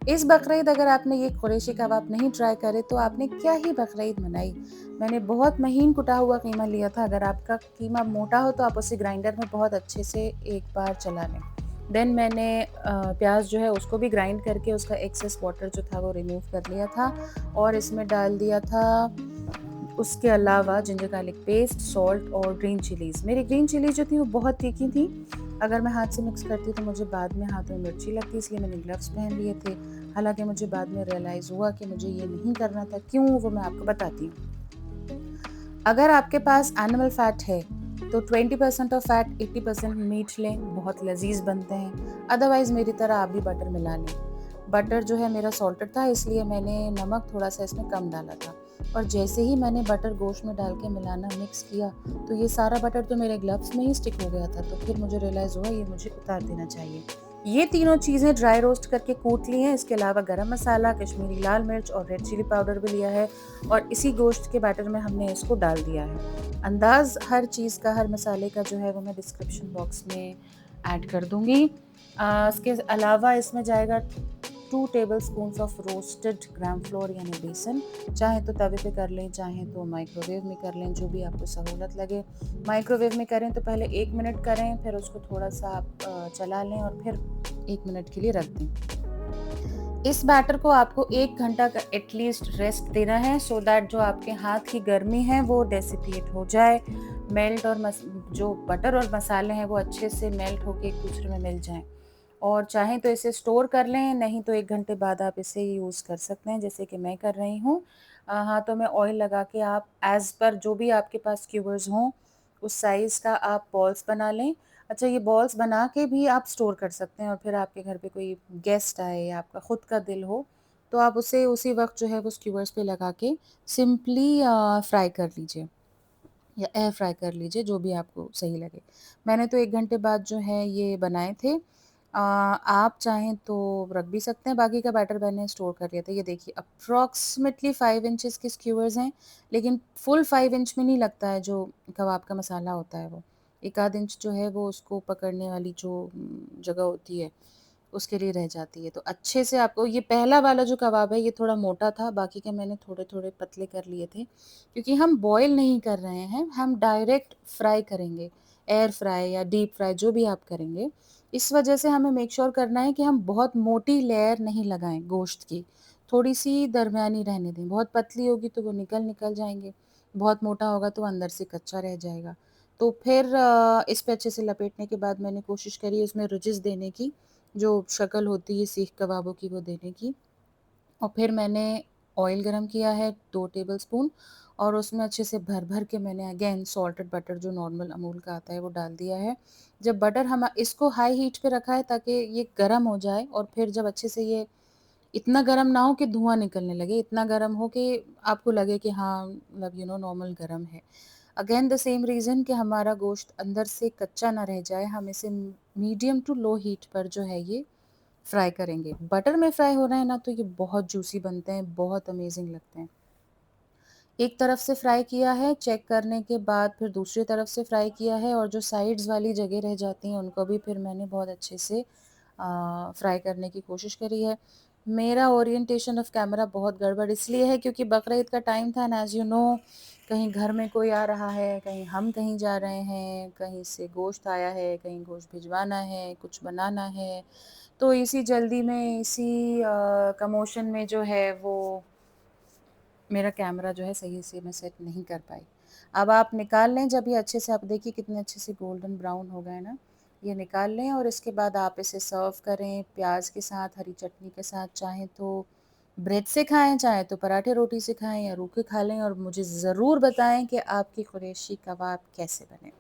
इस बकरीद अगर आपने ये कुरैशी कबाब नहीं ट्राई करे तो आपने क्या ही बकरीद मनाई। मैंने बहुत महीन कुटा हुआ कीमा लिया था। अगर आपका कीमा मोटा हो तो आप उसे ग्राइंडर में बहुत अच्छे से एक बार चला लें। देन मैंने प्याज जो है उसको भी ग्राइंड करके उसका एक्सेस वाटर जो था वो रिमूव कर लिया था और इसमें डाल दिया था उसके अलावा जिंजर गार्लिक पेस्ट, सॉल्ट और ग्रीन चिलीज़। मेरी ग्रीन चिली जो थी वो बहुत तीखी थी। अगर मैं हाथ से मिक्स करती तो मुझे बाद में हाथ में मिर्ची लगती, इसलिए मैंने ग्लव्स पहन लिए थे। हालांकि मुझे बाद में रियलाइज़ हुआ कि मुझे ये नहीं करना था। क्यों, वो मैं आपको बताती हूँ। अगर आपके पास एनिमल फैट है तो 20% ऑफ फैट, 80% मीट लें, बहुत लजीज बनते हैं। अदरवाइज मेरी तरह आप भी बटर मिला लें। बटर जो है मेरा सॉल्टेड था, इसलिए मैंने नमक थोड़ा सा इसमें कम डाला था। और जैसे ही मैंने बटर गोश्त में डाल के मिलाना मिक्स किया तो ये सारा बटर तो मेरे ग्लव्स में ही स्टिक हो गया था। तो फिर मुझे रियलाइज़ हुआ ये मुझे उतार देना चाहिए। ये तीनों चीज़ें ड्राई रोस्ट करके कूट ली हैं। इसके अलावा गरम मसाला, कश्मीरी लाल मिर्च और रेड चिली पाउडर भी लिया है और इसी गोश्त के बैटर में हमने इसको डाल दिया है। अंदाज़ हर चीज़ का, हर मसाले का जो है वो मैं डिस्क्रिप्शन बॉक्स में ऐड कर दूँगी। इसके अलावा इसमें जाएगा 2 tablespoons of roasted gram floor यानी बेसन। चाहे तो तवे पे कर लें, चाहे तो माइक्रोवेव में कर लें, जो भी आपको सहूलत लगे। माइक्रोवेव में करें तो पहले 1 मिनट करें, फिर उसको थोड़ा-सा आप चला लें और फिर 1 मिनट के लिए रख दें। इस बैटर को आपको 1 घंटा का एटलीस्ट रेस्ट देना है सो दैट जो आपके हाथ की गर्मी है वो डेसिपिएट हो जाए, मेल्ट और जो बटर और मसाले हैं वो अच्छे से मेल्ट होके एक दूसरे में मिल जाएं। और चाहें तो इसे स्टोर कर लें, नहीं तो 1 घंटे बाद आप इसे यूज़ कर सकते हैं, जैसे कि मैं कर रही हूँ। हाथों में ऑयल लगा के आप एज़ पर जो भी आपके पास स्क्यूवर्स हों, उस साइज़ का आप बॉल्स बना लें। अच्छा, ये बॉल्स बना के भी आप स्टोर कर सकते हैं और फिर आपके घर पे कोई गेस्ट आए या आपका खुद का दिल हो तो आप उसे उसी वक्त जो है वो स्क्यूवर्स पे लगा के सिंपली फ्राई कर लीजिए या एयर फ्राई कर लीजिए, जो भी आपको सही लगे। मैंने तो 1 घंटे बाद जो है ये बनाए थे। आप चाहें तो रख भी सकते हैं, बाकी का बैटर मैंने स्टोर कर लिया था। ये देखिए अप्रॉक्सिमेटली 5 इंचेस के स्क्यूवर्स हैं, लेकिन फुल 5 इंच में नहीं लगता है जो कबाब का मसाला होता है वो। 1 आध इंच जो है वो उसको पकड़ने वाली जो जगह होती है उसके लिए रह जाती है। तो अच्छे से आपको ये पहला वाला जो कबाब है ये थोड़ा मोटा था, बाकी के मैंने थोड़े-थोड़े पतले कर लिए थे। क्योंकि हम बॉयल नहीं कर रहे हैं, हम डायरेक्ट फ्राई करेंगे, एयर फ्राई या डीप फ्राई जो भी आप करेंगे। इस वजह से हमें मेक श्योर करना है कि हम बहुत मोटी लेयर नहीं लगाएँ गोश्त की, थोड़ी-सी दरमियानी रहने दें। बहुत पतली होगी तो वो निकल-निकल जाएँगे, बहुत मोटा होगा तो अंदर से कच्चा रह जाएगा। तो फिर इस पे अच्छे से लपेटने के बाद मैंने कोशिश करी उसमें रिजेस देने की, जो शक्ल होती है सीख कबाबों की वो देने की। और फिर मैंने ऑयल गरम किया है 2 टेबलस्पून और उसमें अच्छे से भर-भर के मैंने अगेन सॉल्टेड बटर जो नॉर्मल अमूल का आता है वो डाल दिया है। जब बटर हम इसको हाई हीट पे रखा है ताकि ये गरम हो जाए और फिर जब अच्छे से ये इतना गरम ना हो कि धुआँ निकलने लगे, इतना गरम हो कि आपको लगे कि हाँ, मतलब नॉर्मल गरम है। अगेन द सेम रीज़न कि हमारा गोश्त अंदर से कच्चा ना रह जाए, हम इसे मीडियम टू लो हीट पर जो है ये फ्राई करेंगे। बटर में फ्राई हो रहा है ना तो ये बहुत जूसी बनते हैं, बहुत अमेज़िंग लगते हैं। एक तरफ से फ्राई किया है, चेक करने के बाद फिर दूसरी तरफ से फ्राई किया है और जो साइड्स वाली जगह रह जाती हैं उनको भी फिर मैंने बहुत अच्छे से फ्राई करने की कोशिश करी है। मेरा ओरिएंटेशन ऑफ कैमरा बहुत गड़बड़ इसलिए है क्योंकि बकरीद का टाइम था एंड एज़ यू नो कहीं घर में कोई आ रहा है, कहीं हम कहीं जा रहे हैं, कहीं से गोश्त आया है, कहीं गोश्त भिजवाना है, कुछ बनाना है। तो इसी जल्दी में, इसी कमोशन में जो है वो मेरा कैमरा जो है सही से मैं सेट नहीं कर पाई। अब आप निकाल लें जब ये अच्छे से, आप देखिए कितने अच्छे से गोल्डन ब्राउन हो गए ना, ये निकाल लें और इसके बाद आप इसे सर्व करें प्याज के साथ, हरी चटनी के साथ, चाहें तो ब्रेड से खाएँ, चाहे तो पराठे रोटी से खाएँ या रूखे खा लें और मुझे ज़रूर बताएँ कि आपकी कुरैशी कबाब कैसे बने।